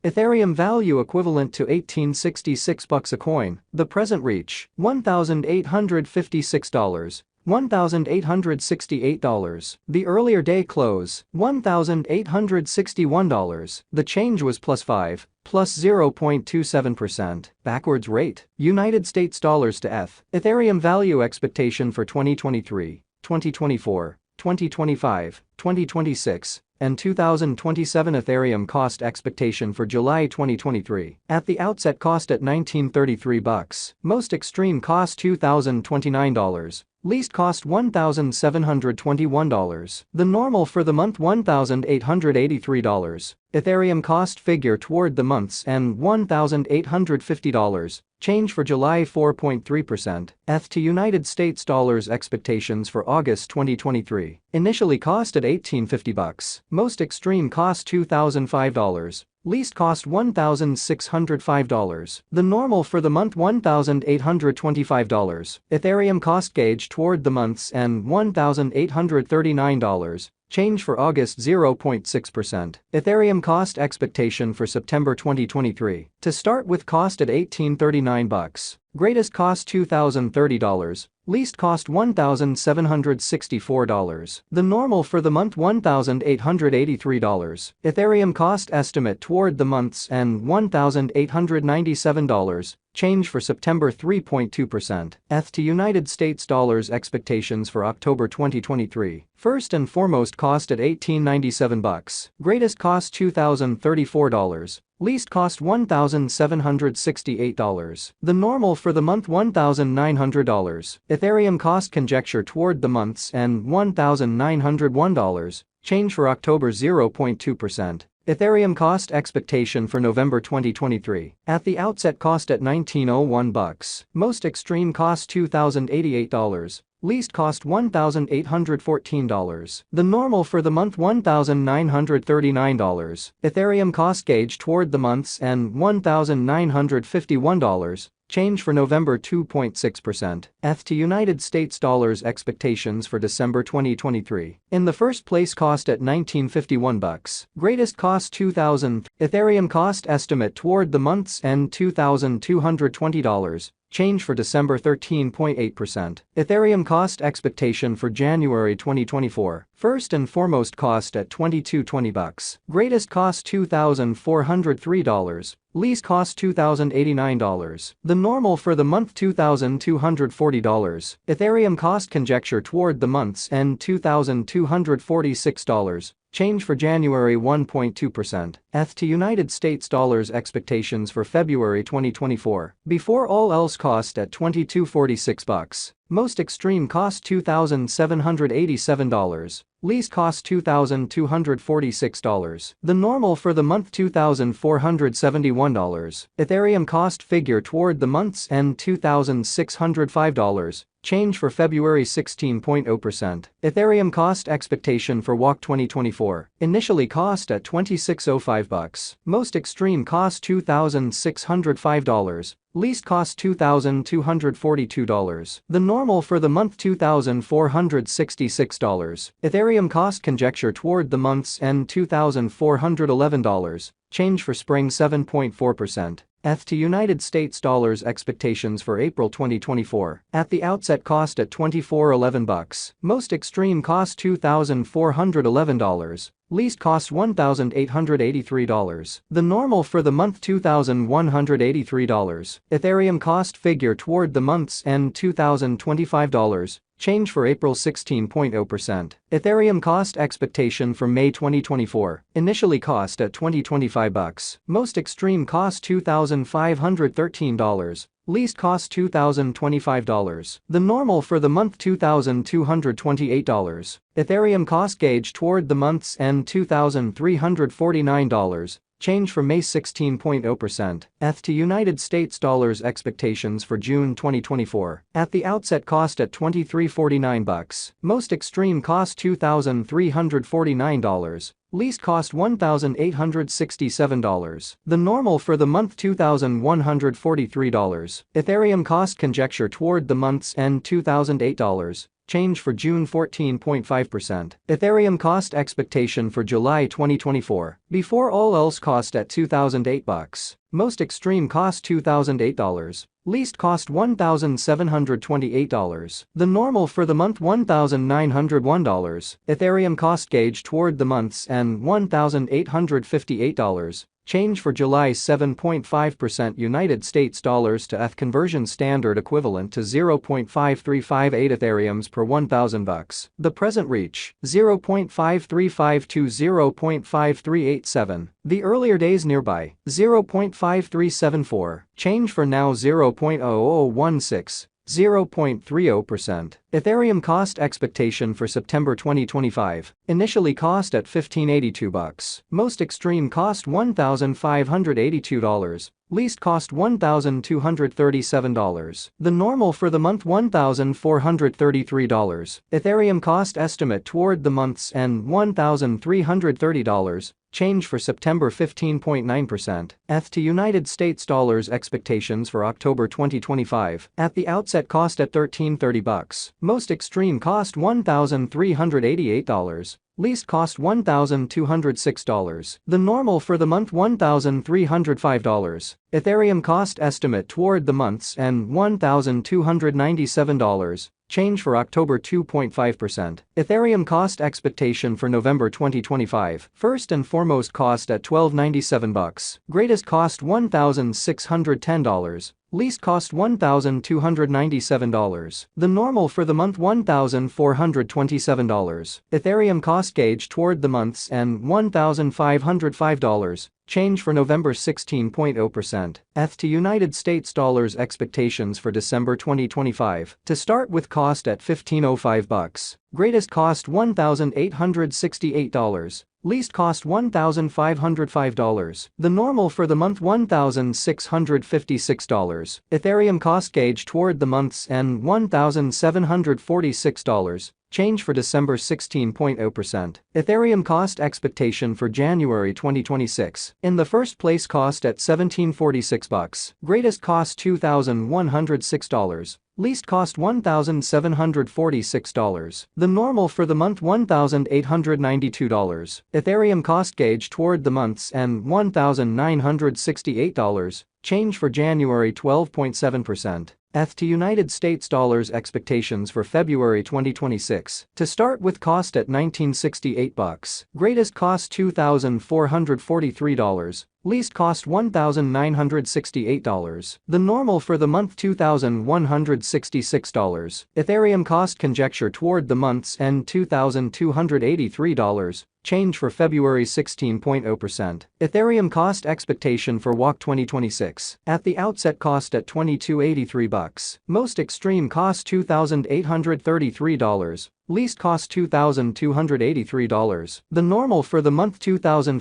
Ethereum value equivalent to $1866 a coin. The present reach, $1,856. $1,868. The earlier day close, $1,861. The change was plus 0.27%. Backwards rate, United States dollars to ETH. Ethereum value expectation for 2023, 2024, 2025, 2026, and 2027. Ethereum cost expectation for July 2023. At the outset, cost at $1933. Most extreme cost $2,029. Least cost $1,721. The normal for the month $1,883. Ethereum cost figure toward the month's end $1,850. Change for July 4.3%. ETH to United States dollars expectations for August 2023. Initially cost at $1,850. Most extreme cost $2,005. Least cost $1,605. The normal for the month $1,825. Ethereum cost gauge toward the month's end $1,839. Change for August 0.6%. Ethereum cost expectation for September 2023. To start with, cost at $1,839. Greatest cost $2,030. Least cost $1,764. The normal for the month $1,883. Ethereum cost estimate toward the month's end $1,897. Change for September 3.2%. ETH to United States dollars expectations for October 2023. First and foremost, cost at $1,897. Greatest cost $2,034. Least cost $1,768. The normal for the month $1,900. Ethereum cost conjecture toward the month's end $1,901. Change for October 0.2%. Ethereum cost expectation for November 2023. At the outset, cost at $1,901. Most extreme cost $2,088. Least cost $1,814. The normal for the month $1,939. Ethereum cost gauge toward the month's end $1,951. Change for November 2.6%. ETH to United States dollars expectations for December 2023. In the first place, cost at $1,951. Greatest cost $2,000. Ethereum cost estimate toward the month's end $2,220. Change for December 13.8%. Ethereum cost expectation for January 2024. First and foremost, cost at $2,220. Greatest cost $2,403. Least cost $2,089. The normal for the month $2,240. Ethereum cost conjecture toward the month's end $2,246. Change for January 1.2%. ETH to United States dollars expectations for February 2024. Before all else, cost at $2,246. Most extreme cost $2,787. Least cost $2,246. The normal for the month $2,471. Ethereum cost figure toward the month's end $2,605. Change for February 16.0%. Ethereum cost expectation for WAC 2024. Initially cost at $2,605. Most extreme cost $2,605. Least cost $2,242. The normal for the month $2,466. Ethereum cost conjecture toward the month's end $2,411. Change for spring 7.4%. ETH to United States dollars expectations for April 2024. At the outset, cost at $2,411. Most extreme cost $2,411. Least cost $1,883. The normal for the month $2,183. Ethereum cost figure toward the month's end $2,025. Change for April 16.0%. Ethereum cost expectation for May 2024. Initially cost at $2,025. Most extreme cost $2,513. Least cost $2,025. The normal for the month $2,228. Ethereum cost gauge toward the month's end $2,349. Change for May 16.0%. ETH to United States dollars expectations for June 2024. At the outset, cost at $2,349. Most extreme cost $2,349. Least cost $1,867. The normal for the month $2,143. Ethereum cost conjecture toward the month's end $2,008. change for June 14.5%. Ethereum cost expectation for July 2024, before all else cost at $2,008. Most extreme cost $2,008. Least cost $1,728. The normal for the month $1,901. Ethereum cost gauge toward the month's end $1,858. Change for July 7.5%. United States dollars to ETH conversion standard equivalent to 0.5358 Ethereums per $1,000. The present reach 0.5352 to 0.5387. The earlier days nearby 0.5374. Change for now 0.0016. 0.30%. Ethereum cost expectation for September 2025. Initially cost at $1,582. Most extreme cost $1,582. Least cost $1,237. The normal for the month $1,433. Ethereum cost estimate toward the month's end $1,330. Change for September 15.9%. ETH to United States dollars expectations for October 2025. At the outset cost at $1,330. Most extreme cost $1,388. Least cost $1,206. The normal for the month $1,305. Ethereum cost estimate toward the month's end $1,297. Change for October 2.5%. Ethereum cost expectation for November 2025. First and foremost cost at $1,297. Greatest cost $1,610. Least cost $1,297. The normal for the month $1,427. Ethereum cost gauge toward the month's end $1,505. Change for November 16.0%. ETH to United States dollars expectations for December 2025. To start with cost at $1,505. Greatest cost $1,868. Least cost $1,505. The normal for the month $1,656. Ethereum cost gauge toward the month's end $1,746. Change for December 16.0%. Ethereum cost expectation for January 2026. In the first place cost at $1,746. Greatest cost $2,106. Least cost $1,746. The normal for the month $1,892. Ethereum cost gauge toward the month's end $1,968. Change for January 12.7%. ETH to United States dollars expectations for February 2026. To start with cost at $1,968. Greatest cost $2,443. Least cost $1,968. The normal for the month $2,166. Ethereum cost conjecture toward the month's end $2,283. Change for February 16.0%. Ethereum cost expectation for WAC 2026. At the outset cost at $2,283. Most extreme cost $2,833. Least cost $2,283. The normal for the month $2,500.